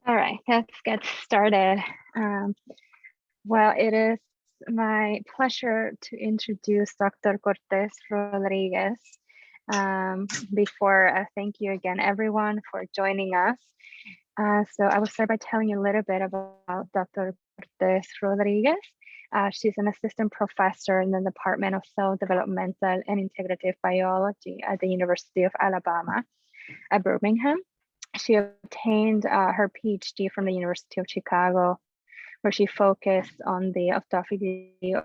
All right, let's get started. Well, it is my pleasure to introduce Dr. Cortes Rodriguez. Before thank you again, everyone, for joining us. So I will start by telling you a little bit about Dr. Cortes Rodriguez. She's an assistant professor in the Department of Cell Developmental and Integrative Biology at the University of Alabama at Birmingham. She obtained her PhD from the University of Chicago, where she focused on the autophagy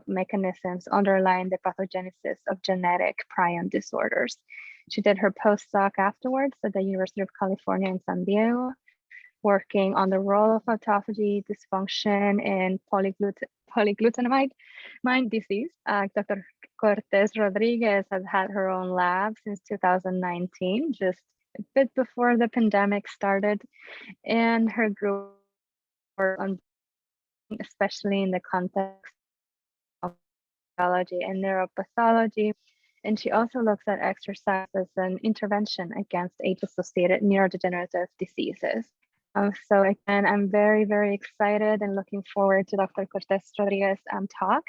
mechanisms underlying the pathogenesis of genetic prion disorders. She did her postdoc afterwards at the University of California in San Diego, working on the role of autophagy dysfunction in polyglutamine disease. Dr. Cortes Rodriguez has had her own lab since 2019, just a bit before the pandemic started, and her group on, especially in the context of biology and neuropathology. And she also looks at exercise as an intervention against age-associated neurodegenerative diseases. So again, I'm very, very excited and looking forward to Dr. Cortes Rodriguez talk.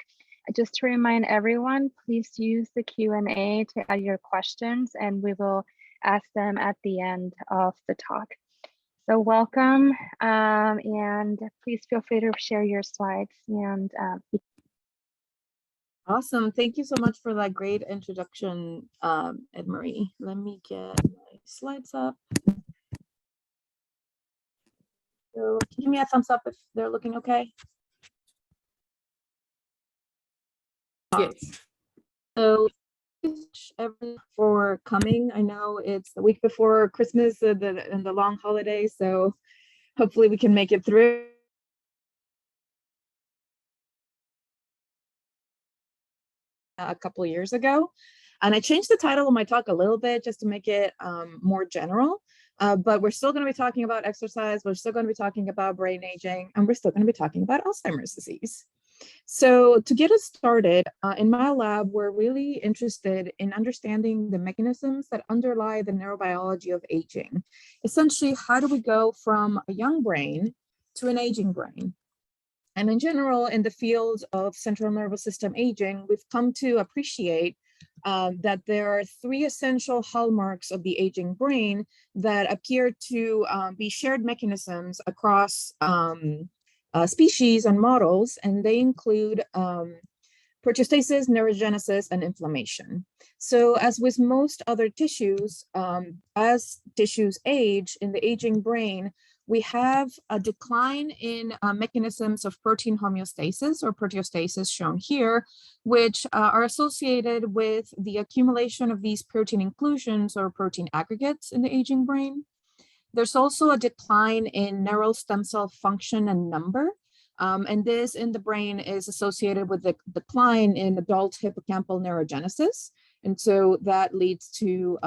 Just to remind everyone, please use the Q&A to add your questions, and we will ask them at the end of the talk. So welcome, and please feel free to share your slides. And Awesome. Thank you so much for that great introduction, Ed-Marie. Let me get my slides up. So give me a thumbs up if they're looking okay. Yes. So everyone for coming. I know it's the week before Christmas and the long holiday, so hopefully we can make it through. A couple of years ago, and I changed the title of my talk a little bit just to make it more general, but we're still going to be talking about exercise, we're still going to be talking about brain aging, and we're still going to be talking about Alzheimer's disease. So to get us started, in my lab, we're really interested in understanding the mechanisms that underlie the neurobiology of aging. Essentially, how do we go from a young brain to an aging brain? And in general, in the field of central nervous system aging, we've come to appreciate that there are three essential hallmarks of the aging brain that appear to be shared mechanisms across species and models, and they include proteostasis, neurogenesis, and inflammation. So as with most other tissues, as tissues age in the aging brain, we have a decline in mechanisms of protein homeostasis or proteostasis shown here, which are associated with the accumulation of these protein inclusions or protein aggregates in the aging brain. There's also a decline in neural stem cell function and number. And this in the brain is associated with the decline in adult hippocampal neurogenesis. And so that leads to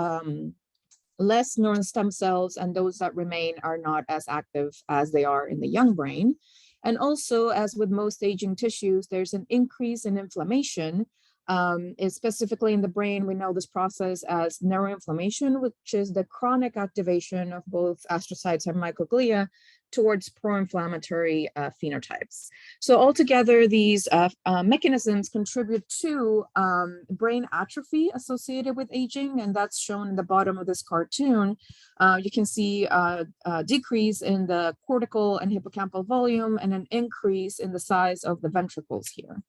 less neuron stem cells, and those that remain are not as active as they are in the young brain. And also, as with most aging tissues, there's an increase in inflammation. Specifically in the brain, we know this process as neuroinflammation, which is the chronic activation of both astrocytes and microglia towards pro-inflammatory phenotypes. So altogether, these mechanisms contribute to brain atrophy associated with aging, and that's shown in the bottom of this cartoon. You can see a decrease in the cortical and hippocampal volume and an increase in the size of the ventricles here.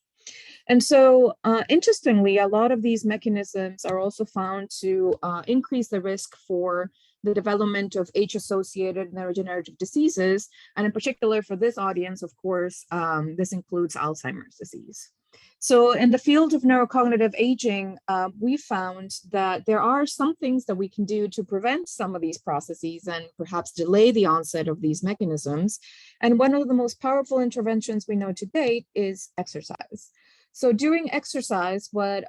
And so, interestingly, a lot of these mechanisms are also found to increase the risk for the development of age-associated neurodegenerative diseases. And in particular for this audience, of course, this includes Alzheimer's disease. So in the field of neurocognitive aging, we found that there are some things that we can do to prevent some of these processes and perhaps delay the onset of these mechanisms. And one of the most powerful interventions we know to date is exercise. So during exercise, what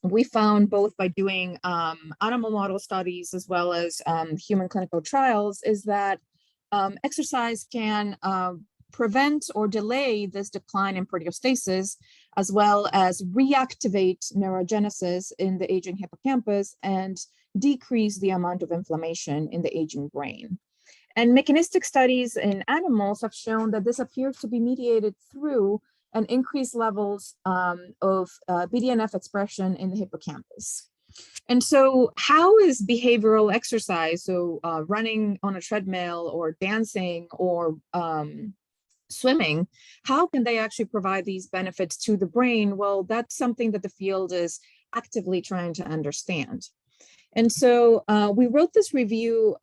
we found both by doing animal model studies as well as human clinical trials is that exercise can prevent or delay this decline in proteostasis, as well as reactivate neurogenesis in the aging hippocampus and decrease the amount of inflammation in the aging brain. And mechanistic studies in animals have shown that this appears to be mediated through an increased levels of BDNF expression in the hippocampus. And so how is behavioral exercise, so running on a treadmill or dancing or swimming, how can they actually provide these benefits to the brain? Well, that's something that the field is actively trying to understand. And so we wrote this review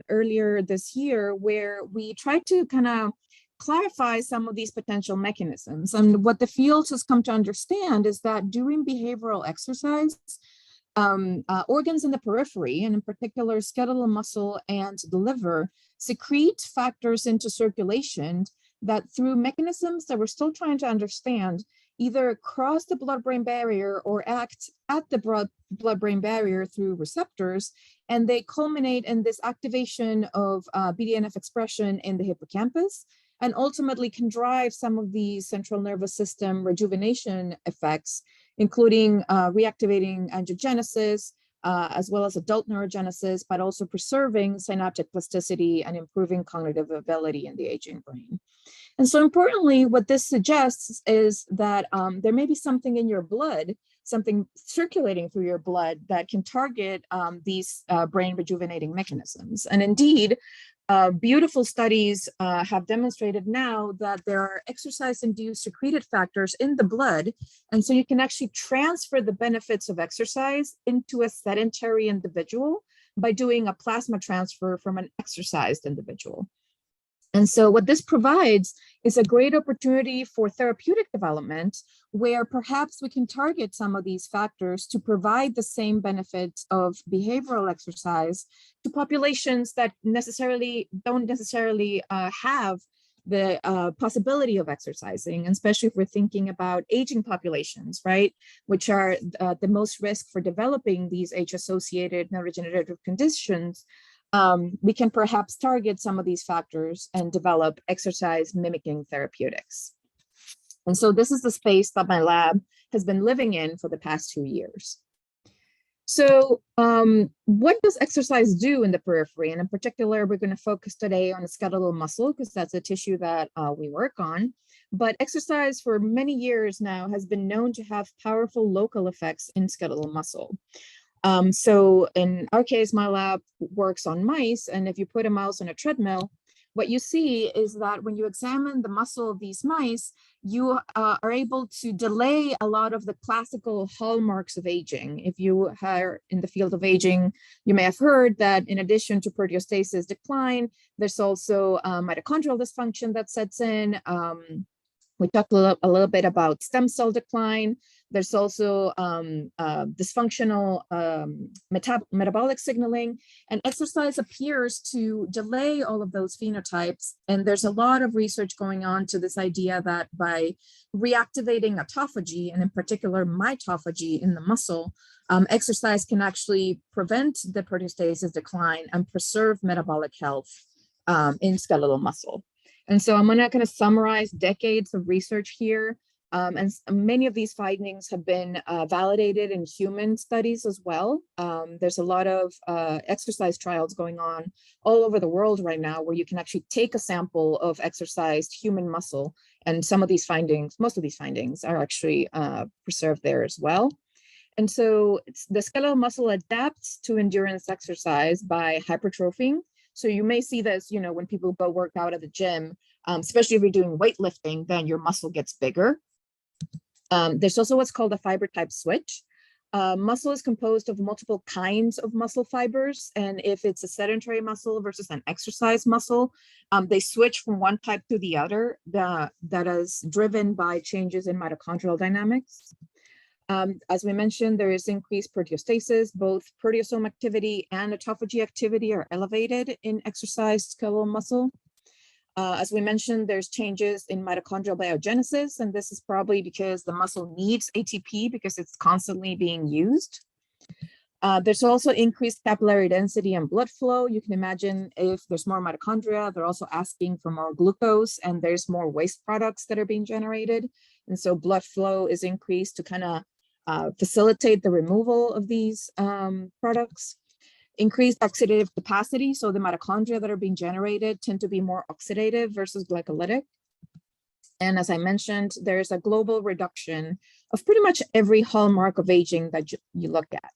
earlier this year where we tried to kind of clarify some of these potential mechanisms. And what the field has come to understand is that during behavioral exercise, organs in the periphery, and in particular skeletal muscle and the liver, secrete factors into circulation that through mechanisms that we're still trying to understand, either cross the blood-brain barrier or act at the blood-brain barrier through receptors, and they culminate in this activation of BDNF expression in the hippocampus, and ultimately can drive some of these central nervous system rejuvenation effects, including reactivating angiogenesis, as well as adult neurogenesis, but also preserving synaptic plasticity and improving cognitive ability in the aging brain. And so importantly, what this suggests is that there may be something in your blood, something circulating through your blood that can target these brain rejuvenating mechanisms. And indeed, beautiful studies have demonstrated now that there are exercise-induced secreted factors in the blood. And so you can actually transfer the benefits of exercise into a sedentary individual by doing a plasma transfer from an exercised individual. And so what this provides is a great opportunity for therapeutic development where perhaps we can target some of these factors to provide the same benefits of behavioral exercise to populations that don't necessarily have the possibility of exercising, especially if we're thinking about aging populations, right, which are the most risk for developing these age-associated neurodegenerative conditions. We can perhaps target some of these factors and develop exercise mimicking therapeutics. And so this is the space that my lab has been living in for the past 2 years. So what does exercise do in the periphery? And in particular, we're going to focus today on the skeletal muscle because that's a tissue that we work on. But exercise for many years now has been known to have powerful local effects in skeletal muscle. So in our case, my lab works on mice, and if you put a mouse on a treadmill, what you see is that when you examine the muscle of these mice, you are able to delay a lot of the classical hallmarks of aging. If you are in the field of aging, you may have heard that in addition to proteostasis decline, there's also mitochondrial dysfunction that sets in. We talked a little bit about stem cell decline. There's also dysfunctional metabolic signaling, and exercise appears to delay all of those phenotypes. And there's a lot of research going on to this idea that by reactivating autophagy, and in particular mitophagy in the muscle, exercise can actually prevent the proteostasis decline and preserve metabolic health in skeletal muscle. And so I'm not going to summarize decades of research here. And many of these findings have been validated in human studies as well. There's a lot of exercise trials going on all over the world right now where you can actually take a sample of exercised human muscle, and some of these findings, most of these findings are actually preserved there as well. And so the skeletal muscle adapts to endurance exercise by hypertrophying. So you may see this, when people go work out at the gym, especially if you're doing weightlifting, then your muscle gets bigger. There's also what's called a fiber type switch. Muscle is composed of multiple kinds of muscle fibers. And if it's a sedentary muscle versus an exercise muscle, they switch from one type to the other that is driven by changes in mitochondrial dynamics. As we mentioned, there is increased proteostasis. Both proteasome activity and autophagy activity are elevated in exercised skeletal muscle. As we mentioned, there's changes in mitochondrial biogenesis, and this is probably because the muscle needs ATP because it's constantly being used. There's also increased capillary density and blood flow. You can imagine if there's more mitochondria, they're also asking for more glucose, and there's more waste products that are being generated. And so blood flow is increased to kind of facilitate the removal of these products. increased oxidative capacity. So the mitochondria that are being generated tend to be more oxidative versus glycolytic. And as I mentioned, there's a global reduction of pretty much every hallmark of aging that you look at.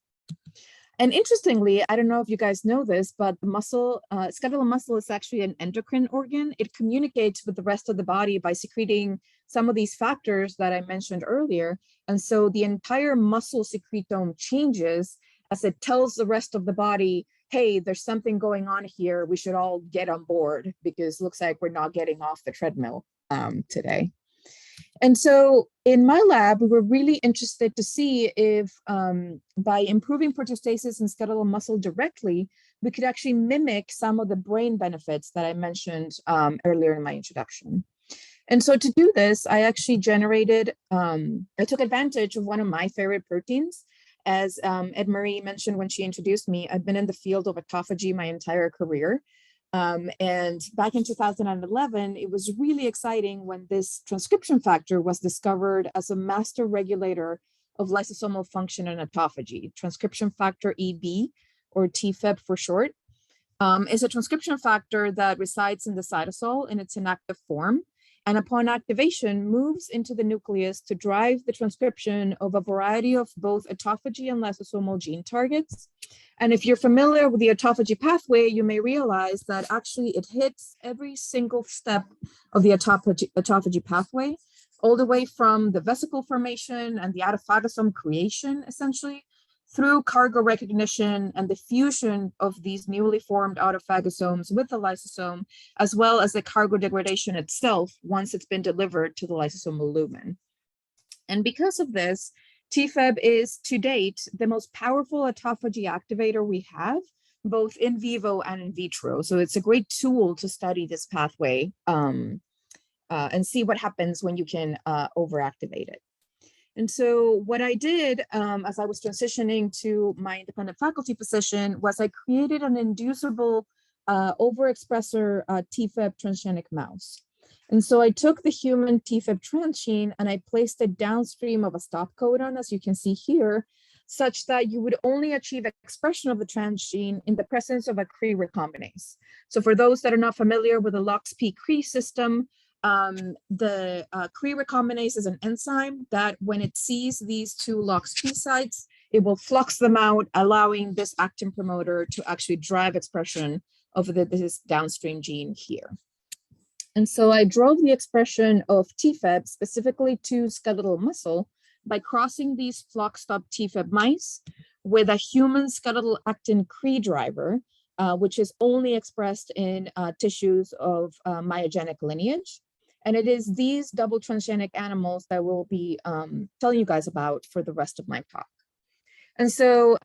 And interestingly, I don't know if you guys know this, but the muscle, skeletal muscle is actually an endocrine organ. It communicates with the rest of the body by secreting some of these factors that I mentioned earlier. And so the entire muscle secretome changes as it tells the rest of the body, hey, there's something going on here. We should all get on board because it looks like we're not getting off the treadmill today. And so in my lab, we were really interested to see if by improving proteostasis and skeletal muscle directly, we could actually mimic some of the brain benefits that I mentioned earlier in my introduction. And so to do this, I actually generated, I took advantage of one of my favorite proteins. As Ed Marie mentioned when she introduced me, I've been in the field of autophagy my entire career. And back in 2011, it was really exciting when this transcription factor was discovered as a master regulator of lysosomal function and autophagy. Transcription factor EB, or TFEB for short, is a transcription factor that resides in the cytosol in its inactive form, and upon activation moves into the nucleus to drive the transcription of a variety of both autophagy and lysosomal gene targets. And if you're familiar with the autophagy pathway, you may realize that actually it hits every single step of the autophagy pathway, all the way from the vesicle formation and the autophagosome creation, essentially, through cargo recognition and the fusion of these newly formed autophagosomes with the lysosome, as well as the cargo degradation itself once it's been delivered to the lysosomal lumen. And because of this, TFEB is to date the most powerful autophagy activator we have, both in vivo and in vitro. So it's a great tool to study this pathway and see what happens when you can overactivate it. And so what I did as I was transitioning to my independent faculty position was I created an inducible overexpressor TFEB transgenic mouse. And so I took the human TFEB transgene and I placed it downstream of a stop codon, as you can see here, such that you would only achieve expression of the transgene in the presence of a Cre recombinase. So for those that are not familiar with the LOXP-Cre system, the Cre recombinase is an enzyme that when it sees these two LOXP sites, it will flux them out, allowing this actin promoter to actually drive expression of this downstream gene here. And so I drove the expression of TFEB specifically to skeletal muscle by crossing these floxSTOP-TFEB mice with a human skeletal actin Cre driver, which is only expressed in tissues of myogenic lineage. And it is these double transgenic animals that we'll be telling you guys about for the rest of my talk. And so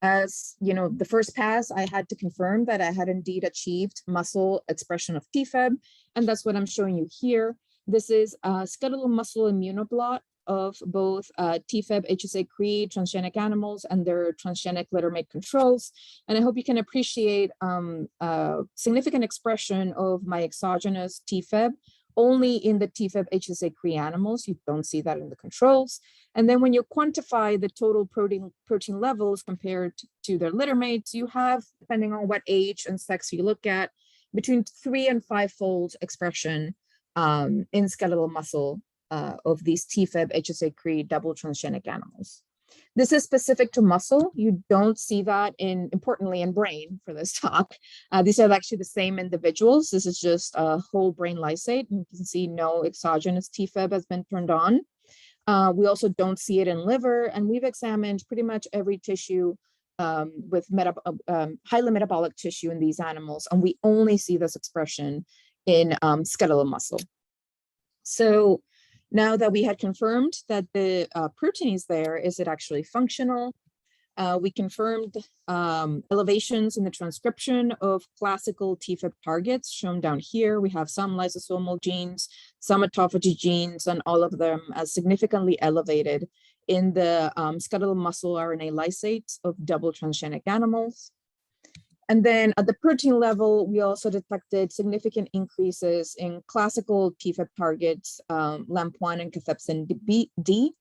as you know, the first pass, I had to confirm that I had indeed achieved muscle expression of TFEB, and that's what I'm showing you here. This is a skeletal muscle immunoblot of both TFEB, HSA-Cre, transgenic animals, and their transgenic littermate controls. And I hope you can appreciate significant expression of my exogenous TFEB only in the TFEB HSA-Cre animals. You don't see that in the controls. And then when you quantify the total protein levels compared to their littermates, you have, depending on what age and sex you look at, between 3- and 5-fold expression in skeletal muscle of these TFEB HSA-Cre double transgenic animals. This is specific to muscle. You don't see that importantly in brain for this talk. These are actually the same individuals. This is just a whole brain lysate. You can see no exogenous TFEB has been turned on. We also don't see it in liver, and we've examined pretty much every tissue with highly metabolic tissue in these animals, and we only see this expression in skeletal muscle. So now that we had confirmed that the protein is there, is it actually functional? We confirmed elevations in the transcription of classical TFEB targets shown down here. We have some lysosomal genes, some autophagy genes, and all of them as significantly elevated in the skeletal muscle RNA lysates of double transgenic animals. And then at the protein level, we also detected significant increases in classical TFEB targets, LAMP1 and cathepsin D,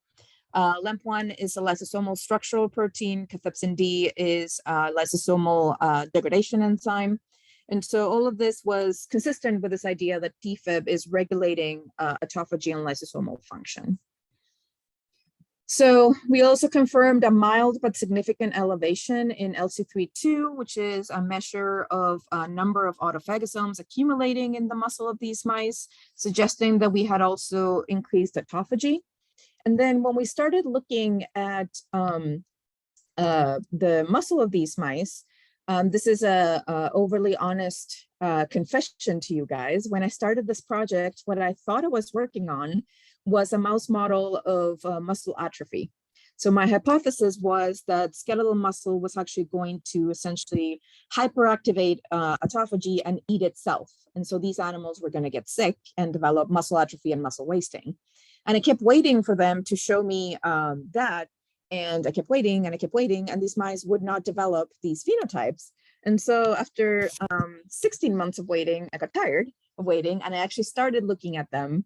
LEMP1 is a lysosomal structural protein. Cathepsin D is lysosomal degradation enzyme. And so all of this was consistent with this idea that TFEB is regulating autophagy and lysosomal function. So we also confirmed a mild but significant elevation in LC32, which is a measure of a number of autophagosomes accumulating in the muscle of these mice, suggesting that we had also increased autophagy. And then when we started looking at the muscle of these mice, this is a overly honest confession to you guys. When I started this project, what I thought I was working on was a mouse model of muscle atrophy. So my hypothesis was that skeletal muscle was actually going to essentially hyperactivate autophagy and eat itself. And so these animals were going to get sick and develop muscle atrophy and muscle wasting. And I kept waiting for them to show me that. And I kept waiting and I kept waiting, and these mice would not develop these phenotypes. And so after 16 months of waiting, I got tired of waiting, and I actually started looking at them.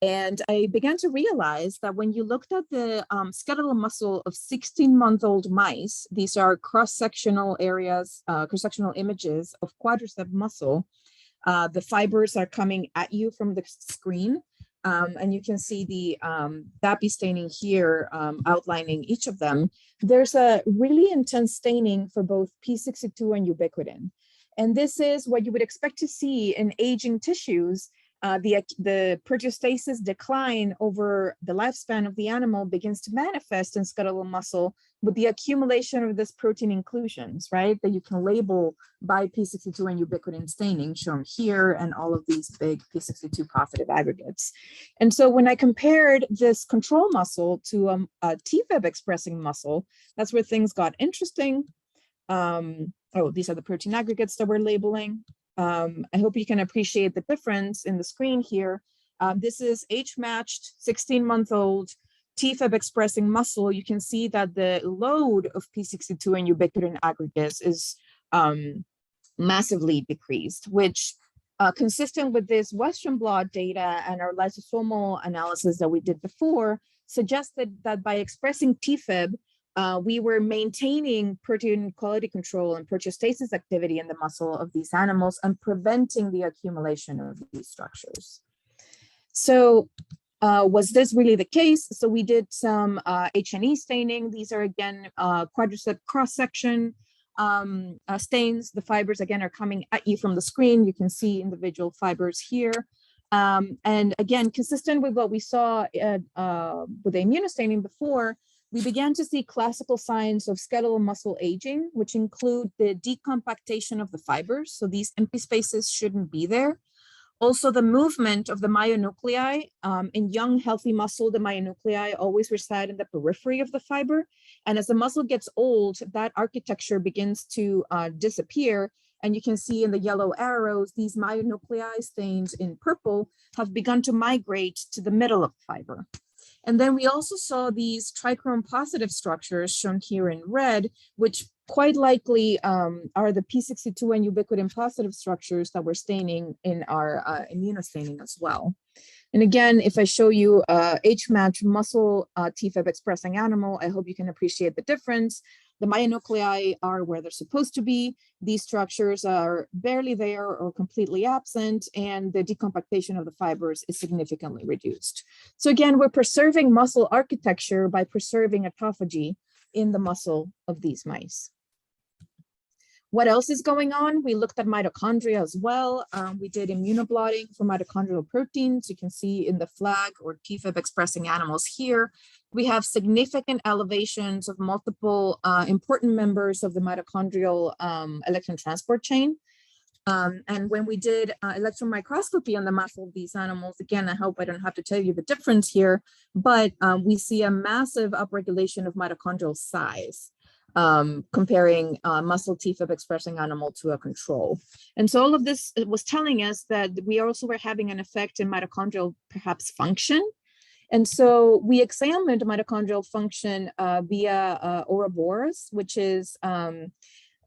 And I began to realize that when you looked at the skeletal muscle of 16-month-old mice, these are cross-sectional areas, cross-sectional images of quadriceps muscle. The fibers are coming at you from the screen. And you can see the DAPI staining here outlining each of them. There's a really intense staining for both P62 and ubiquitin. And this is what you would expect to see in aging tissues. The proteostasis decline over the lifespan of the animal begins to manifest in skeletal muscle with the accumulation of this protein inclusions, right? That you can label by P62 and ubiquitin staining shown here, and all of these big P62 positive aggregates. And so when I compared this control muscle to a TFEB expressing muscle, that's where things got interesting. Oh, these are the protein aggregates that we're labeling. I hope you can appreciate the difference in the screen here. This is age-matched 16-month-old TFEB expressing muscle. You can see that the load of P62 and ubiquitin aggregates is massively decreased, which consistent with this Western blot data and our lysosomal analysis that we did before, suggested that by expressing TFEB, we were maintaining protein quality control and proteostasis activity in the muscle of these animals and preventing the accumulation of these structures. So was this really the case? So we did some H&E staining. These are again quadricep cross-section stains. The fibers again are coming at you from the screen. You can see individual fibers here. And again, consistent with what we saw with the immunostaining before, we began to see classical signs of skeletal muscle aging, which include the decompactation of the fibers. So these empty spaces shouldn't be there. Also, the movement of the myonuclei. In young, healthy muscle, the myonuclei always reside in the periphery of the fiber. And as the muscle gets old, that architecture begins to disappear. And you can see in the yellow arrows, these myonuclei stains in purple have begun to migrate to the middle of the fiber. And then we also saw these trichrome positive structures shown here in red, which quite likely are the P62 and ubiquitin positive structures that we're staining in our immunostaining as well. And again, if I show you age-matched muscle TFEB expressing animal, I hope you can appreciate the difference. The myonuclei are where they're supposed to be. These structures are barely there or completely absent, and the decompactation of the fibers is significantly reduced. So again, we're preserving muscle architecture by preserving autophagy in the muscle of these mice. What else is going on? We looked at mitochondria as well. We did immunoblotting for mitochondrial proteins. You can see in the flag or TFEB expressing animals here, we have significant elevations of multiple important members of the mitochondrial electron transport chain. And when we did electron microscopy on the muscle of these animals, again, I hope I don't have to tell you the difference here, but we see a massive upregulation of mitochondrial size. Comparing muscle TFEB expressing animal to a control. And so all of this was telling us that we also were having an effect in mitochondrial perhaps function. And so we examined mitochondrial function via Ouroboros, which is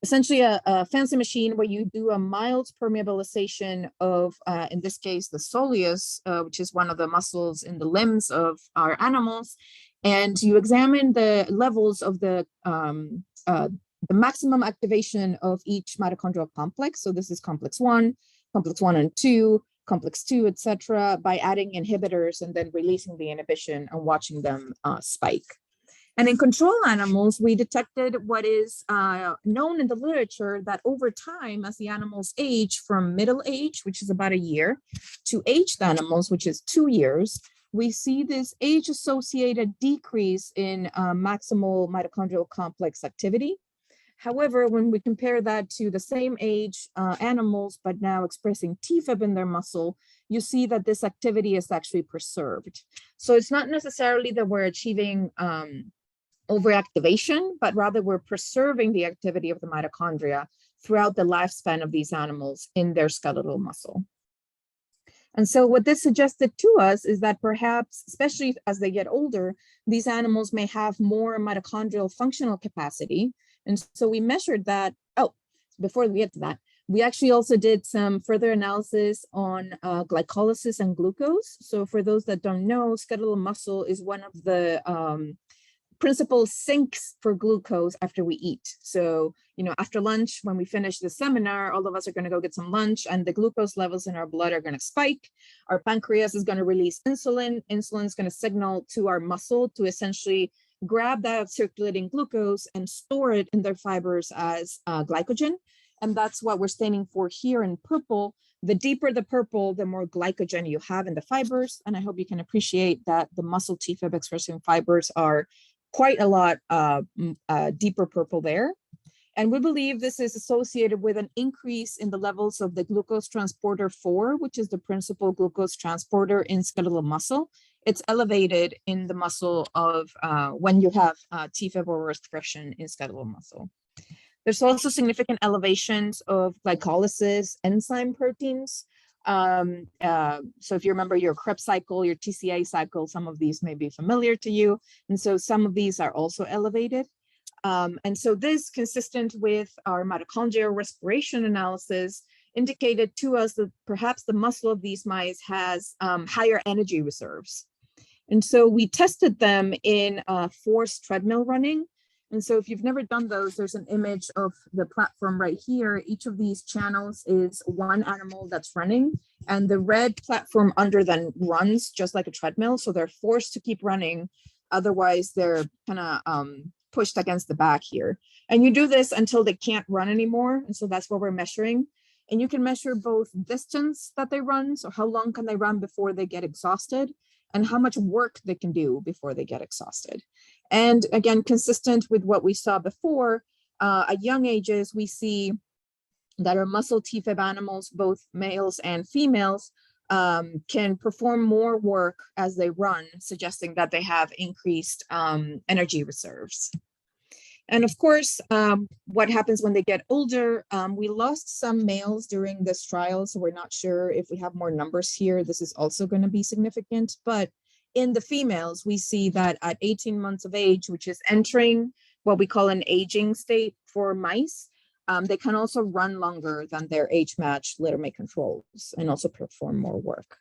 essentially a fancy machine where you do a mild permeabilization of, in this case, the soleus, which is one of the muscles in the limbs of our animals. And you examine the levels of the maximum activation of each mitochondrial complex. So this is complex 1 and 2, complex 2, etc., by adding inhibitors and then releasing the inhibition and watching them spike. And in control animals, we detected what is known in the literature that over time, as the animals age from middle age, which is about a year, to aged animals, which is 2 years, we see this age-associated decrease in maximal mitochondrial complex activity. However, when we compare that to the same age animals, but now expressing TFEB in their muscle, you see that this activity is actually preserved. So it's not necessarily that we're achieving overactivation, but rather we're preserving the activity of the mitochondria throughout the lifespan of these animals in their skeletal muscle. And so what this suggested to us is that perhaps, especially as they get older, these animals may have more mitochondrial functional capacity. And so we measured that. Oh, before we get to that, we actually also did some further analysis on glycolysis and glucose. So for those that don't know, skeletal muscle is one of the principal sinks for glucose after we eat. So, after lunch, when we finish the seminar, all of us are going to go get some lunch and the glucose levels in our blood are going to spike. Our pancreas is going to release insulin. Insulin is going to signal to our muscle to essentially grab that circulating glucose and store it in their fibers as glycogen. And that's what we're staining for here in purple. The deeper the purple, the more glycogen you have in the fibers. And I hope you can appreciate that the muscle TFEB expressing fibers are quite a lot deeper purple there. And we believe this is associated with an increase in the levels of the glucose transporter 4, which is the principal glucose transporter in skeletal muscle. It's elevated in the muscle of when you have TFEB overexpression in skeletal muscle. There's also significant elevations of glycolysis enzyme proteins. So if you remember your Krebs cycle, your TCA cycle, some of these may be familiar to you. And so some of these are also elevated. And so this, consistent with our mitochondrial respiration analysis, indicated to us that perhaps the muscle of these mice has higher energy reserves. And so we tested them in forced treadmill running. And so if you've never done those, there's an image of the platform right here. Each of these channels is one animal that's running, and the red platform under them runs just like a treadmill. So they're forced to keep running. Otherwise, they're kind of pushed against the back here. And you do this until they can't run anymore. And so that's what we're measuring. And you can measure both distance that they run. So how long can they run before they get exhausted, and how much work they can do before they get exhausted. And again, consistent with what we saw before, at young ages, we see that our muscle TFEB animals, both males and females, can perform more work as they run, suggesting that they have increased energy reserves. And of course, what happens when they get older, we lost some males during this trial, so we're not sure if we have more numbers here. This is also going to be significant, but in the females, we see that at 18 months of age, which is entering what we call an aging state for mice, they can also run longer than their age-matched littermate controls and also perform more work.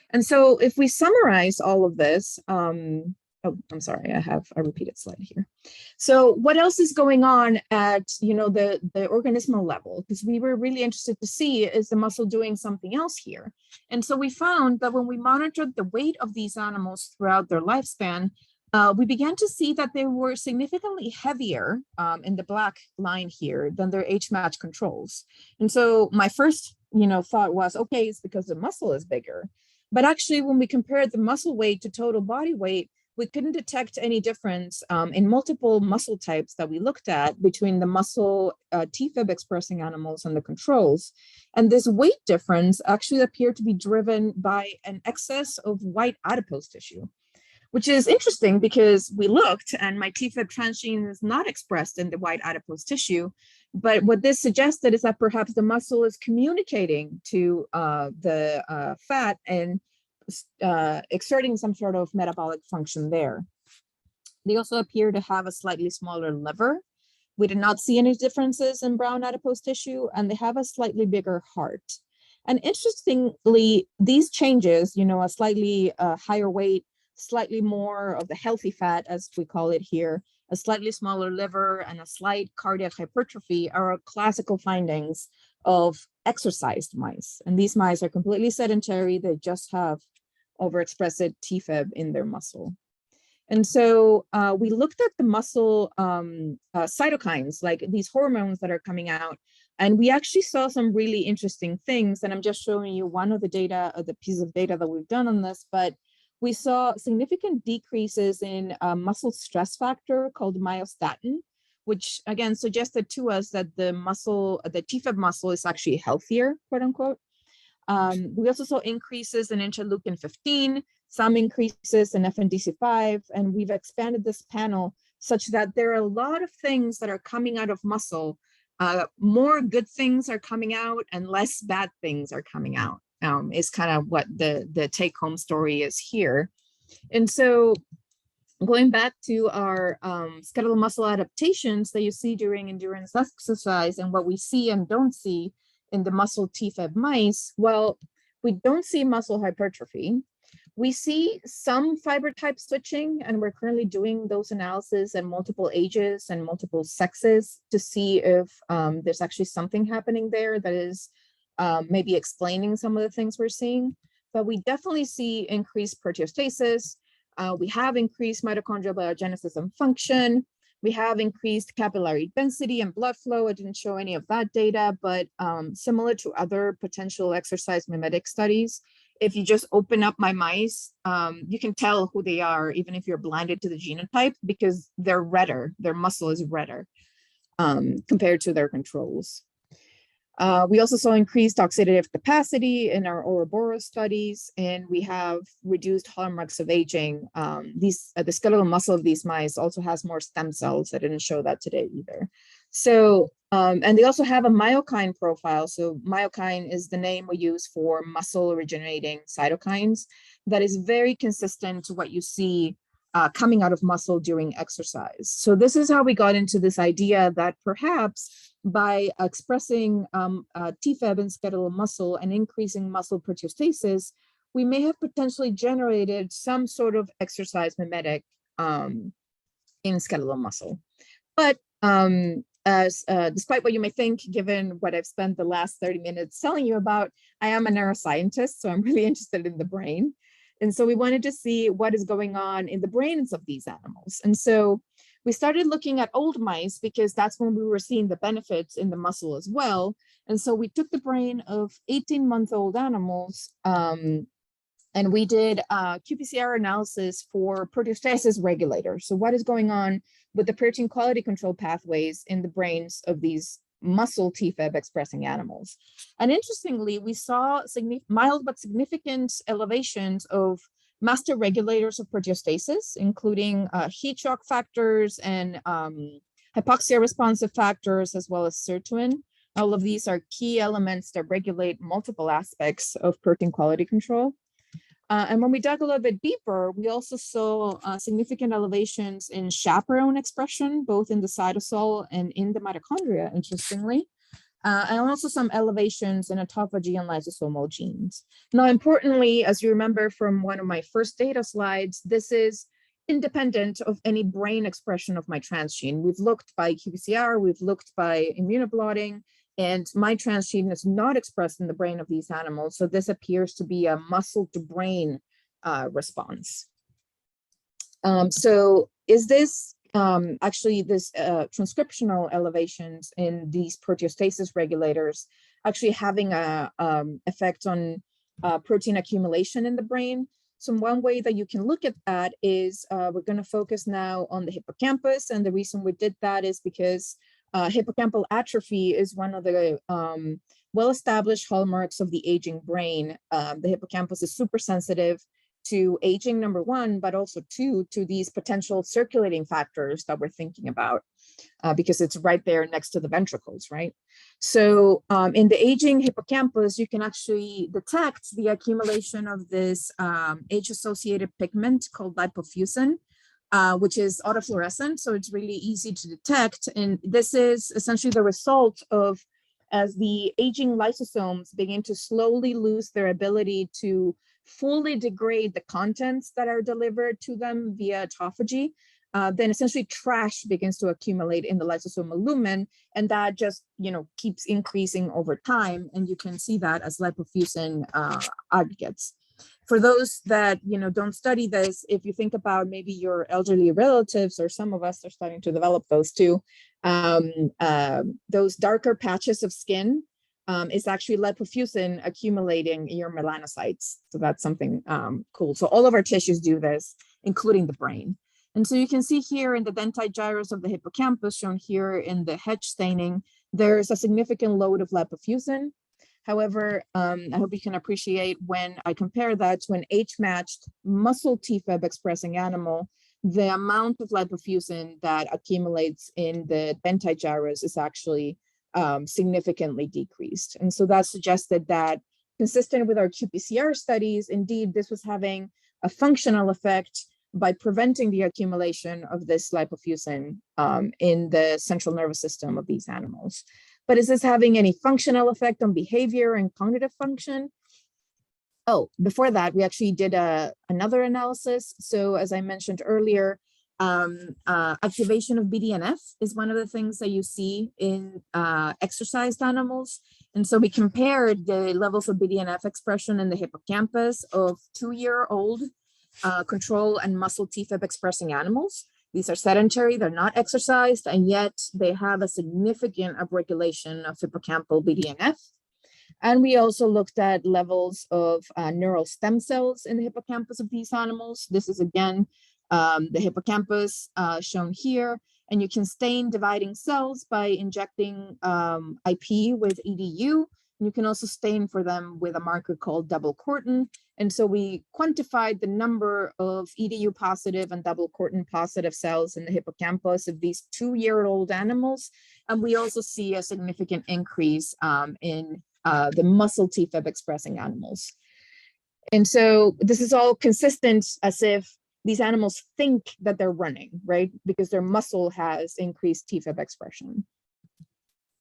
And so if we summarize all of this, oh, I'm sorry, I have a repeated slide here. So what else is going on at the organismal level? Because we were really interested to see, is the muscle doing something else here? And so we found that when we monitored the weight of these animals throughout their lifespan, we began to see that they were significantly heavier in the black line here than their age-matched controls. And so my first thought was, okay, it's because the muscle is bigger. But actually, when we compared the muscle weight to total body weight, we couldn't detect any difference in multiple muscle types that we looked at between the muscle TFEB expressing animals and the controls. And this weight difference actually appeared to be driven by an excess of white adipose tissue, which is interesting because we looked and my TFEB transgene is not expressed in the white adipose tissue. But what this suggested is that perhaps the muscle is communicating to the fat and exerting some sort of metabolic function there. They also appear to have a slightly smaller liver. We did not see any differences in brown adipose tissue, and they have a slightly bigger heart. And interestingly, these changes, a slightly higher weight, slightly more of the healthy fat, as we call it here, a slightly smaller liver, and a slight cardiac hypertrophy are classical findings of exercised mice. And these mice are completely sedentary. They just have overexpressed TFEB in their muscle. And so we looked at the muscle cytokines, like these hormones that are coming out, and we actually saw some really interesting things. And I'm just showing you one of the data, the piece of data that we've done on this, but we saw significant decreases in a muscle stress factor called myostatin, which again suggested to us that the muscle, the TFEB muscle is actually healthier, quote unquote. We also saw increases in interleukin 15, some increases in FNDC5, and we've expanded this panel such that there are a lot of things that are coming out of muscle. More good things are coming out and less bad things are coming out, is kind of what the take-home story is here. And so going back to our skeletal muscle adaptations that you see during endurance exercise and what we see and don't see in the muscle TFEB mice, well, we don't see muscle hypertrophy. We see some fiber type switching, and we're currently doing those analyses at multiple ages and multiple sexes to see if there's actually something happening there that is maybe explaining some of the things we're seeing. But we definitely see increased proteostasis. We have increased mitochondrial biogenesis and function. We have increased capillary density and blood flow. I didn't show any of that data, but similar to other potential exercise mimetic studies, if you just open up my mice, you can tell who they are, even if you're blinded to the genotype, because they're redder, their muscle is redder compared to their controls. We also saw increased oxidative capacity in our Ouroboros studies, and we have reduced hallmarks of aging. The skeletal muscle of these mice also has more stem cells. I didn't show that today either. So, and they also have a myokine profile. So myokine is the name we use for muscle originating cytokines that is very consistent to what you see coming out of muscle during exercise. So this is how we got into this idea that perhaps by expressing TFEB in skeletal muscle and increasing muscle proteostasis, we may have potentially generated some sort of exercise mimetic in skeletal muscle. But despite what you may think, given what I've spent the last 30 minutes telling you about, I am a neuroscientist, so I'm really interested in the brain. And so we wanted to see what is going on in the brains of these animals. And so we started looking at old mice because that's when we were seeing the benefits in the muscle as well. And so we took the brain of 18-month-old animals and we did qPCR analysis for proteostasis regulator. So what is going on with the protein quality control pathways in the brains of these muscle TFEB expressing animals. And interestingly, we saw mild but significant elevations of master regulators of proteostasis, including heat shock factors and hypoxia responsive factors, as well as sirtuin. All of these are key elements that regulate multiple aspects of protein quality control. And when we dug a little bit deeper, we also saw significant elevations in chaperone expression, both in the cytosol and in the mitochondria, interestingly. And also some elevations in autophagy and lysosomal genes. Now, importantly, as you remember from one of my first data slides, this is independent of any brain expression of my transgene. We've looked by qPCR, we've looked by immunoblotting, and my transgene is not expressed in the brain of these animals. So this appears to be a muscle to brain response. So is this actually this transcriptional elevations in these proteostasis regulators actually having a effect on protein accumulation in the brain? So one way that you can look at that is we're going to focus now on the hippocampus. And the reason we did that is because hippocampal atrophy is one of the well-established hallmarks of the aging brain. The hippocampus is super sensitive to aging, number one, but also two, to these potential circulating factors that we're thinking about, because it's right there next to the ventricles, right? So in the aging hippocampus, you can actually detect the accumulation of this age-associated pigment called lipofuscin, which is autofluorescent, so it's really easy to detect. And this is essentially the result of, as the aging lysosomes begin to slowly lose their ability to fully degrade the contents that are delivered to them via autophagy, then essentially trash begins to accumulate in the lysosomal lumen, and that just keeps increasing over time, and you can see that as lipofuscin aggregates. For those that don't study this, if you think about maybe your elderly relatives, or some of us are starting to develop those too, those darker patches of skin is actually lipofuscin accumulating in your melanocytes. So that's something cool. So all of our tissues do this, including the brain. And so you can see here in the dentite gyrus of the hippocampus, shown here in the hedge staining, there's a significant load of lipofuscin. However, I hope you can appreciate when I compare that to an age-matched muscle TFEB expressing animal, the amount of lipofuscin that accumulates in the dentite gyrus is actually significantly decreased. And so that suggested that, consistent with our qPCR studies, indeed, this was having a functional effect by preventing the accumulation of this lipofuscin in the central nervous system of these animals. But is this having any functional effect on behavior and cognitive function? Oh, before that, we actually did another analysis. So as I mentioned earlier, activation of BDNF is one of the things that you see in exercised animals. And so we compared the levels of BDNF expression in the hippocampus of 2-year-old control and muscle TFEB expressing animals. These are sedentary, they're not exercised, and yet they have a significant upregulation of hippocampal BDNF. And we also looked at levels of neural stem cells in the hippocampus of these animals. This is again, the hippocampus shown here, and you can stain dividing cells by injecting IP with EDU. You can also stain for them with a marker called double cortin. And so we quantified the number of EDU positive and double cortin positive cells in the hippocampus of these 2-year-old animals. And we also see a significant increase in the muscle TFEB expressing animals. And so this is all consistent as if these animals think that they're running, right? Because their muscle has increased TFEB expression.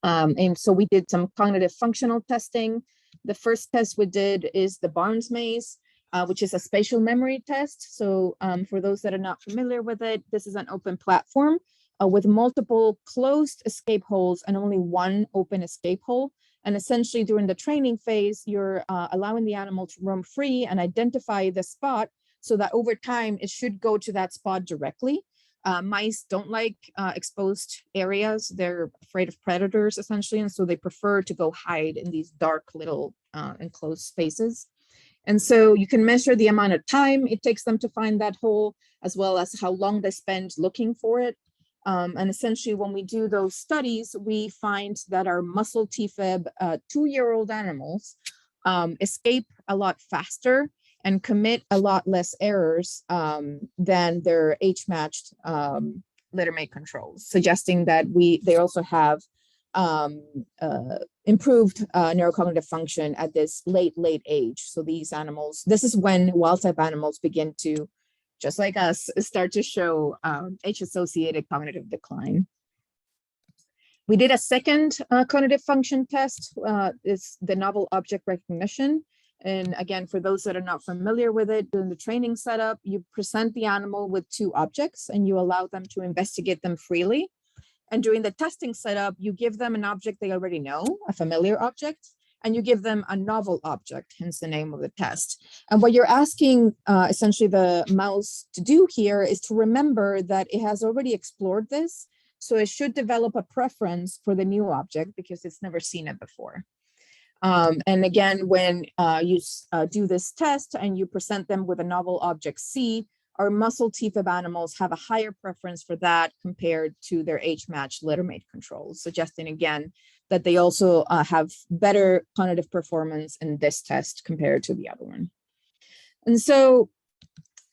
And so we did some cognitive functional testing. The first test we did is the Barnes maze, which is a spatial memory test. So for those that are not familiar with it, this is an open platform with multiple closed escape holes and only one open escape hole. And essentially during the training phase, you're allowing the animal to roam free and identify the spot so that over time it should go to that spot directly. Mice don't like exposed areas. They're afraid of predators, essentially, and so they prefer to go hide in these dark little enclosed spaces. And so you can measure the amount of time it takes them to find that hole, as well as how long they spend looking for it. And essentially, when we do those studies, we find that our muscle TFEB 2-year-old animals escape a lot faster and commit a lot less errors than their age-matched littermate controls, suggesting that they also have improved neurocognitive function at this late age. So these animals, this is when wild-type animals begin to, just like us, start to show age-associated cognitive decline. We did a second cognitive function test. It's the novel object recognition. And again, for those that are not familiar with it, during the training setup, you present the animal with 2 objects and you allow them to investigate them freely. And during the testing setup, you give them an object they already know, a familiar object, and you give them a novel object, hence the name of the test. And what you're asking essentially the mouse to do here is to remember that it has already explored this. So it should develop a preference for the new object because it's never seen it before. And again, when you do this test and you present them with a novel object C, our muscle TFEB animals have a higher preference for that compared to their age-matched littermate controls, suggesting again that they also have better cognitive performance in this test compared to the other one. And so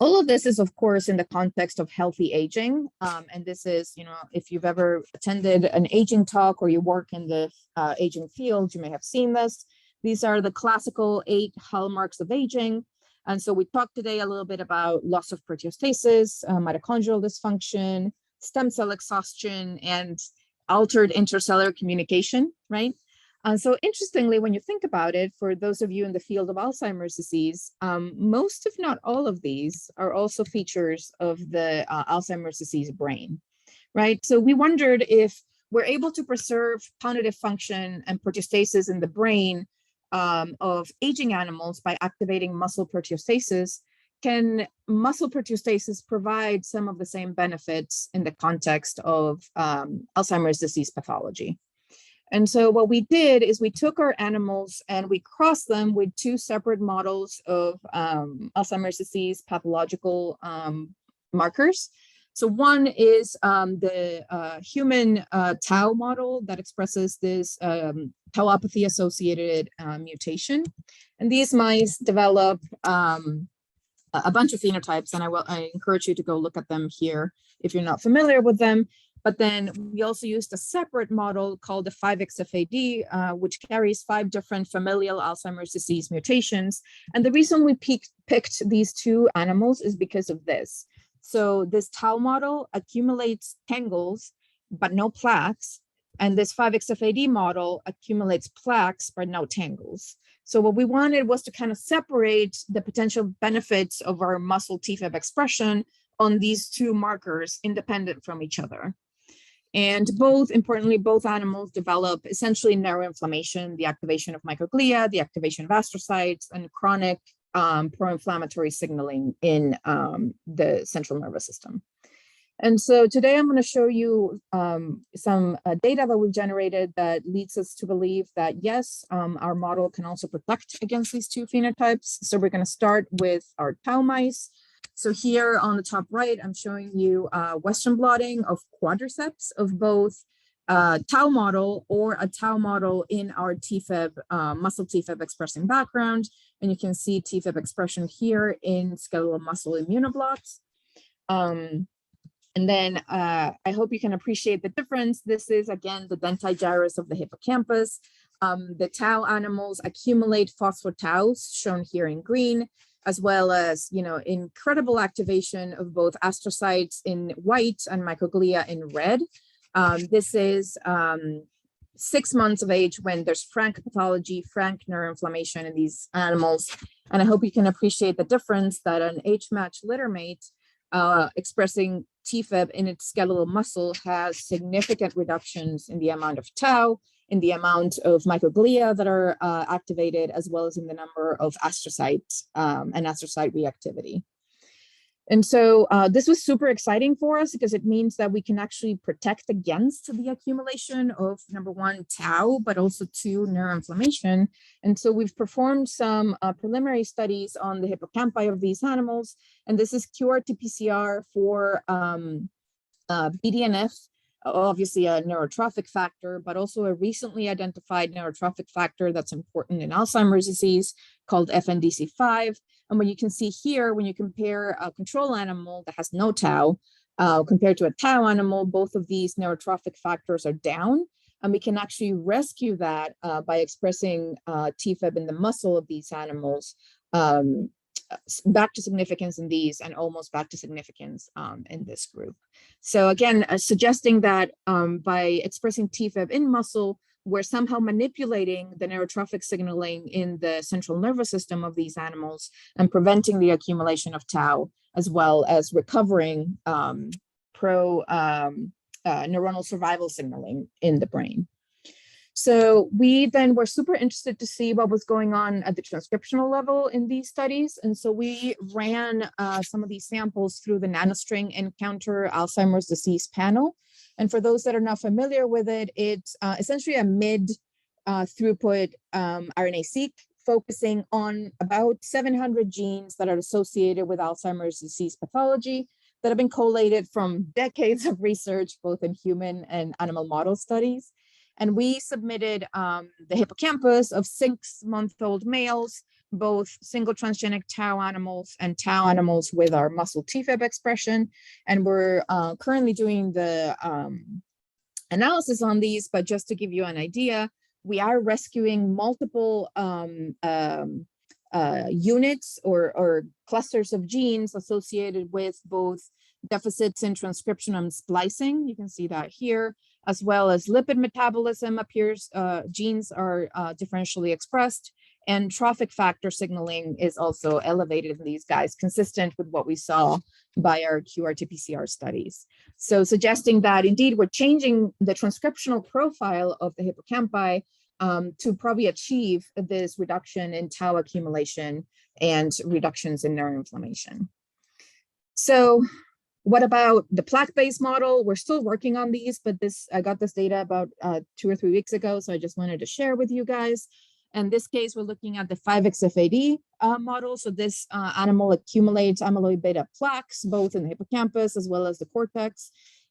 all of this is, of course, in the context of healthy aging. And this is, if you've ever attended an aging talk or you work in the aging field, you may have seen this. These are the classical 8 hallmarks of aging. And so we talked today a little bit about loss of proteostasis, mitochondrial dysfunction, stem cell exhaustion, and altered intercellular communication, right? So interestingly, when you think about it, for those of you in the field of Alzheimer's disease, most, if not all of these, are also features of the Alzheimer's disease brain, right? So we wondered if we're able to preserve cognitive function and proteostasis in the brain of aging animals by activating muscle proteostasis. Can muscle proteostasis provide some of the same benefits in the context of Alzheimer's disease pathology? And so what we did is we took our animals and we crossed them with two separate models of Alzheimer's disease pathological markers. So one is the human tau model that expresses this tauopathy associated mutation. And these mice develop a bunch of phenotypes, and I encourage you to go look at them here if you're not familiar with them. But then we also used a separate model called the 5XFAD, which carries 5 different familial Alzheimer's disease mutations. And the reason we picked these two animals is because of this. So this tau model accumulates tangles, but no plaques. And this 5XFAD model accumulates plaques, but no tangles. So what we wanted was to kind of separate the potential benefits of our muscle TFEB expression on these two markers independent from each other. And importantly, both animals develop essentially neuroinflammation, the activation of microglia, the activation of astrocytes, and chronic pro-inflammatory signaling in the central nervous system. And so today I'm going to show you some data that we've generated that leads us to believe that, yes, our model can also protect against these two phenotypes. So we're going to start with our tau mice. So here on the top right, I'm showing you Western blotting of quadriceps of both tau model or a tau model in our TFEB, muscle TFEB expressing background. And you can see TFEB expression here in skeletal muscle immunoblots. And then I hope you can appreciate the difference. This is, again, the denti gyrus of the hippocampus. The tau animals accumulate phosphotau's, shown here in green, as well as, incredible activation of both astrocytes in white and microglia in red. This is 6 months of age when there's frank pathology, frank neuroinflammation in these animals. And I hope you can appreciate the difference that an age-matched littermate expressing TFEB in its skeletal muscle has significant reductions in the amount of tau, in the amount of microglia that are activated, as well as in the number of astrocytes and astrocyte reactivity. And so this was super exciting for us because it means that we can actually protect against the accumulation of, number one, tau, but also two, neuroinflammation. And so we've performed some preliminary studies on the hippocampi of these animals. And this is qRT-PCR for BDNF, obviously a neurotrophic factor, but also a recently identified neurotrophic factor that's important in Alzheimer's disease called FNDC5. And what you can see here, when you compare a control animal that has no tau compared to a tau animal, both of these neurotrophic factors are down. And we can actually rescue that by expressing TFEB in the muscle of these animals back to significance in these and almost back to significance in this group. So again, suggesting that by expressing TFEB in muscle, we're somehow manipulating the neurotrophic signaling in the central nervous system of these animals and preventing the accumulation of tau, as well as recovering neuronal survival signaling in the brain. So we then were super interested to see what was going on at the transcriptional level in these studies. And so we ran some of these samples through the NanoString Encounter Alzheimer's disease panel. And for those that are not familiar with it, it's essentially a mid-throughput RNA-seq focusing on about 700 genes that are associated with Alzheimer's disease pathology that have been collated from decades of research, both in human and animal model studies. And we submitted the hippocampus of 6-month-old males, both single transgenic tau animals and tau animals with our muscle TFEB expression. And we're currently doing the analysis on these, but just to give you an idea, we are rescuing multiple units or clusters of genes associated with both deficits in transcription and splicing. You can see that here, as well as lipid metabolism appears, genes are differentially expressed, and trophic factor signaling is also elevated in these guys, consistent with what we saw by our qRT-PCR studies. So suggesting that indeed we're changing the transcriptional profile of the hippocampi to probably achieve this reduction in tau accumulation and reductions in neuroinflammation. So what about the plaque-based model? We're still working on these, but I got this data about 2 or 3 weeks ago, so I just wanted to share with you guys. In this case, we're looking at the 5-XFAD model. So this animal accumulates amyloid beta plaques, both in the hippocampus as well as the cortex.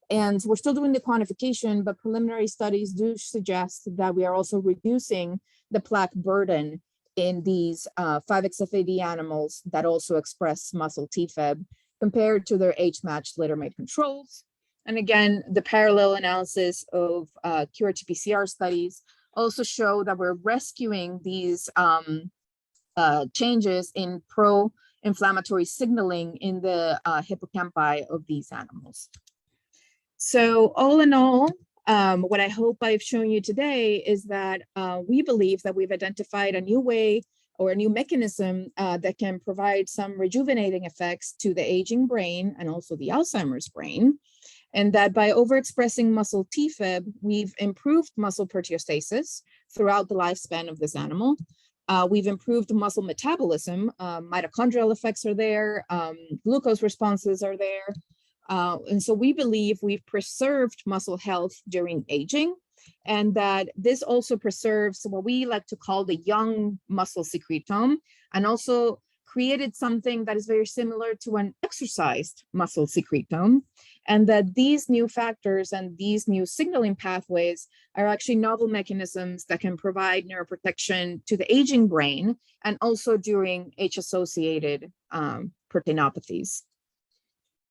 And we're still doing the quantification, but preliminary studies do suggest that we are also reducing the plaque burden in these 5-XFAD animals that also express muscle TFEB compared to their age-matched littermate controls. And again, the parallel analysis of qRT-PCR studies also show that we're rescuing these changes in pro-inflammatory signaling in the hippocampi of these animals. So all in all, what I hope I've shown you today is that we believe that we've identified a new way or a new mechanism that can provide some rejuvenating effects to the aging brain and also the Alzheimer's brain. And that by overexpressing muscle TFEB, we've improved muscle proteostasis throughout the lifespan of this animal. We've improved muscle metabolism. Mitochondrial effects are there. Glucose responses are there. And so we believe we've preserved muscle health during aging, and that this also preserves what we like to call the young muscle secretome, and also created something that is very similar to an exercised muscle secretome, and that these new factors and these new signaling pathways are actually novel mechanisms that can provide neuroprotection to the aging brain and also during age-associated proteinopathies.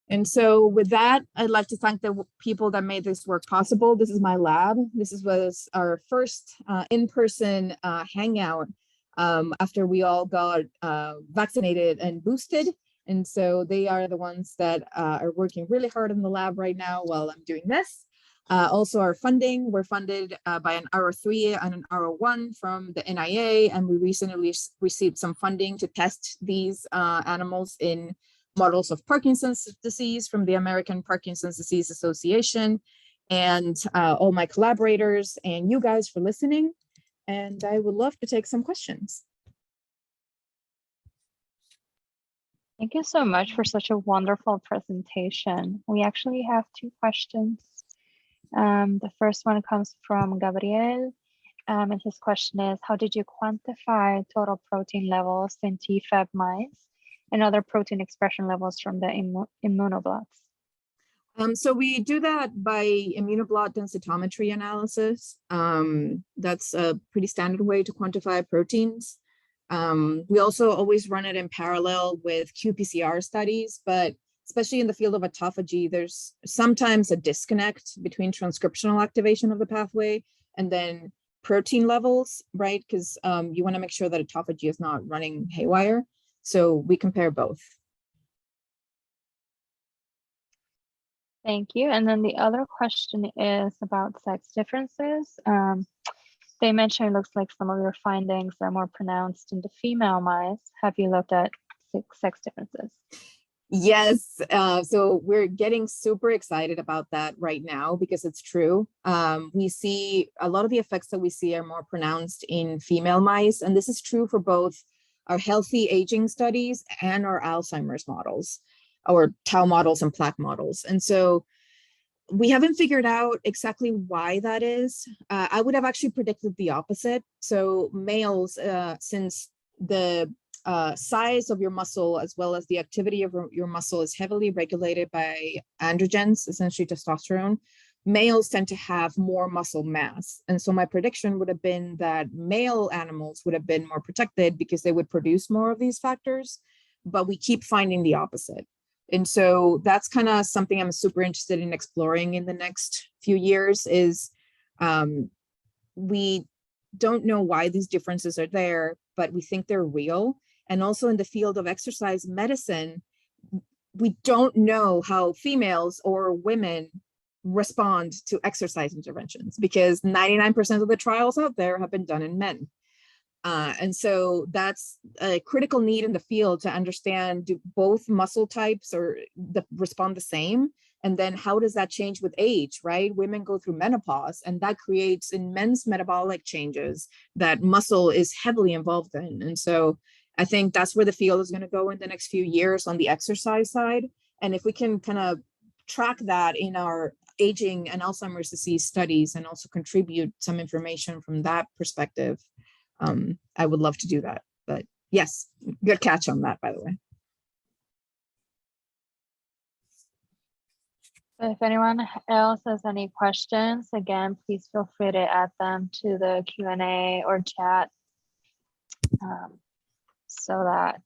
And so with that, I'd like to thank the people that made this work possible. This is my lab. This was our first in-person hangout after we all got vaccinated and boosted. And so they are the ones that are working really hard in the lab right now while I'm doing this. Also our funding, we're funded by an R03 and an R01 from the NIA, and we recently received some funding to test these animals in models of Parkinson's disease from the American Parkinson's Disease Association, and all my collaborators and you guys for listening. And I would love to take some questions. Thank you so much for such a wonderful presentation. We actually have 2 questions. The first one comes from Gabriel, and his question is, how did you quantify total protein levels in TFEB mice and other protein expression levels from the immunoblots? So we do that by immunoblot densitometry analysis. That's a pretty standard way to quantify proteins. We also always run it in parallel with qPCR studies, but especially in the field of autophagy, there's sometimes a disconnect between transcriptional activation of the pathway and then protein levels, right? Because you want to make sure that autophagy is not running haywire. So we compare both. Thank you. And then the other question is about sex differences. They mentioned it looks like some of your findings are more pronounced in the female mice. Have you looked at sex differences? Yes, so we're getting super excited about that right now because it's true. We see a lot of the effects that we see are more pronounced in female mice, and this is true for both our healthy aging studies and our Alzheimer's models, or tau models and plaque models. And so we haven't figured out exactly why that is. I would have actually predicted the opposite. So males, since the size of your muscle as well as the activity of your muscle is heavily regulated by androgens, essentially testosterone, males tend to have more muscle mass. And so my prediction would have been that male animals would have been more protected because they would produce more of these factors, but we keep finding the opposite. And so that's kind of something I'm super interested in exploring in the next few years is we don't know why these differences are there, but we think they're real. And also in the field of exercise medicine, we don't know how females or women respond to exercise interventions, because 99% of the trials out there have been done in men. And so that's a critical need in the field to understand, do both muscle types respond the same? And then how does that change with age, right? Women go through menopause, and that creates immense metabolic changes that muscle is heavily involved in. And so I think that's where the field is going to go in the next few years on the exercise side. And if we can kind of track that in our aging and Alzheimer's disease studies and also contribute some information from that perspective, I would love to do that. But yes, good catch on that, by the way. So if anyone else has any questions, again, please feel free to add them to the Q&A or chat, so that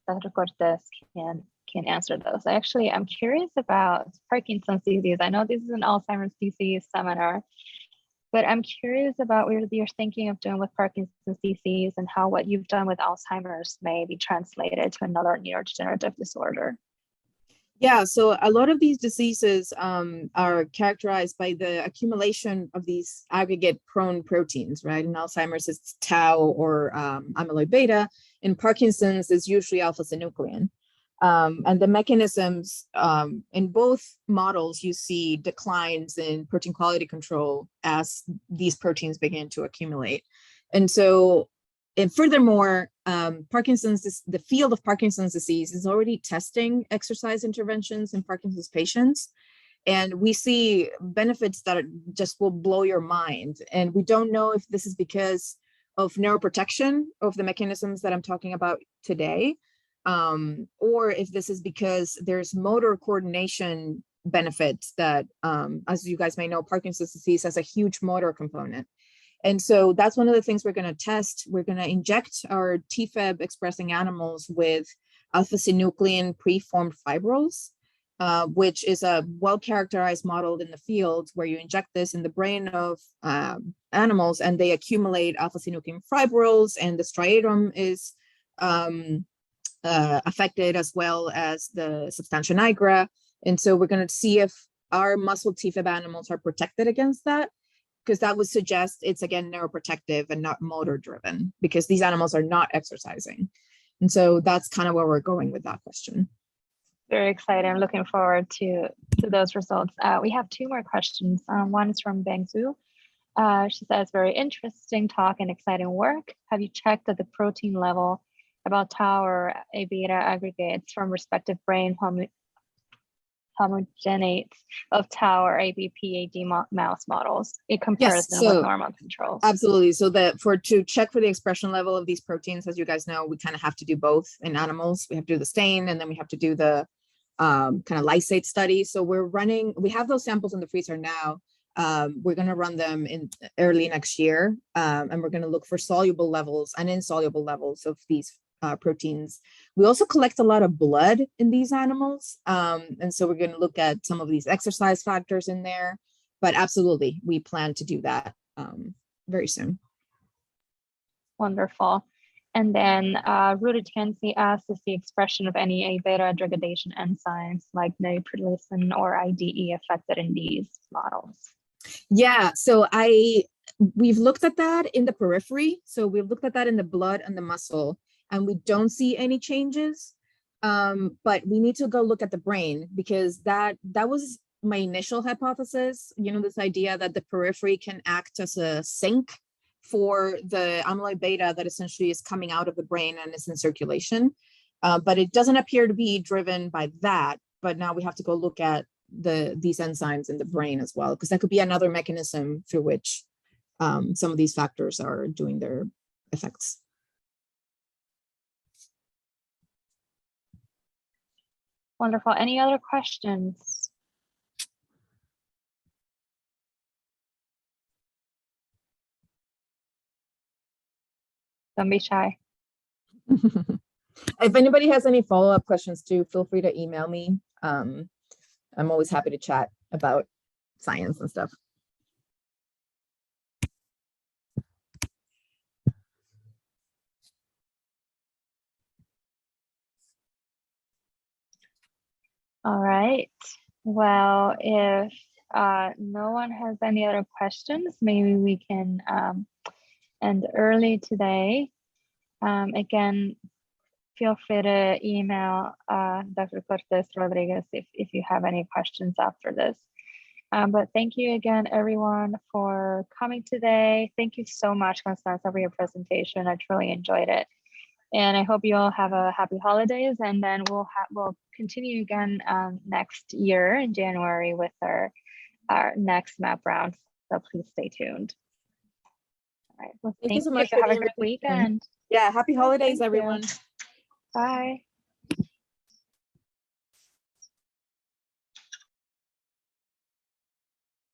Dr. Cortes can answer those. I'm curious about Parkinson's disease. I know this is an Alzheimer's disease seminar, but I'm curious about what you're thinking of doing with Parkinson's disease and how what you've done with Alzheimer's may be translated to another neurodegenerative disorder. Yeah, so a lot of these diseases are characterized by the accumulation of these aggregate prone proteins, right? In Alzheimer's, it's tau or amyloid beta. In Parkinson's, it's usually alpha-synuclein. And the mechanisms in both models, you see declines in protein quality control as these proteins begin to accumulate. And so, and furthermore, the field of Parkinson's disease is already testing exercise interventions in Parkinson's patients. And we see benefits that just will blow your mind. And we don't know if this is because of neuroprotection of the mechanisms that I'm talking about today, or if this is because there's motor coordination benefits that, as you guys may know, Parkinson's disease has a huge motor component. And so that's one of the things we're going to test. We're going to inject our TFEB expressing animals with alpha-synuclein preformed fibrils, which is a well-characterized model in the field where you inject this in the brain of animals and they accumulate alpha-synuclein fibrils, and the striatum is affected as well as the substantia nigra. And so we're going to see if our muscle TFEB animals are protected against that, because that would suggest it's, again, neuroprotective and not motor driven, because these animals are not exercising. And so that's kind of where we're going with that question. Very excited. I'm looking forward to those results. We have two more questions. One is from Beng Zhu. She says, very interesting talk and exciting work. Have you checked at the protein level about tau or A beta aggregates from respective brain homogenates of tau or ABPAD mouse models in comparison with normal controls? Absolutely. So to check for the expression level of these proteins, as you guys know, we kind of have to do both in animals. We have to do the stain, and then we have to do the kind of lysate study. So we have those samples in the freezer now. We're going to run them in early next year, and we're going to look for soluble levels and insoluble levels of these proteins. We also collect a lot of blood in these animals. And so we're going to look at some of these exercise factors in there, but absolutely, we plan to do that very soon. Wonderful. And then Rudy Tansey asks, is the expression of any A beta degradation enzymes like Neuroprotectants or IDE affected in these models? Yeah, so we've looked at that in the periphery. So we've looked at that in the blood and the muscle, and we don't see any changes. But we need to go look at the brain, because that was my initial hypothesis, this idea that the periphery can act as a sink for the amyloid beta that essentially is coming out of the brain and is in circulation. But it doesn't appear to be driven by that. But now we have to go look at these enzymes in the brain as well, because that could be another mechanism through which some of these factors are doing their effects. Wonderful. Any other questions? Don't be shy. If anybody has any follow-up questions too, feel free to email me. I'm always happy to chat about science and stuff. All right. Well, if no one has any other questions, maybe we can end early today. Again, feel free to email Dr. Cortes Rodriguez if you have any questions after this. But thank you again, everyone, for coming today. Thank you so much, Constanza, for your presentation. I truly enjoyed it. And I hope you all have a happy holidays, and then we'll continue again next year in January with our next MAP round. So please stay tuned. All right. Well, Thank you so much you. for Have the a great invitation. weekend. Yeah, happy holidays, Thank you. everyone. Bye.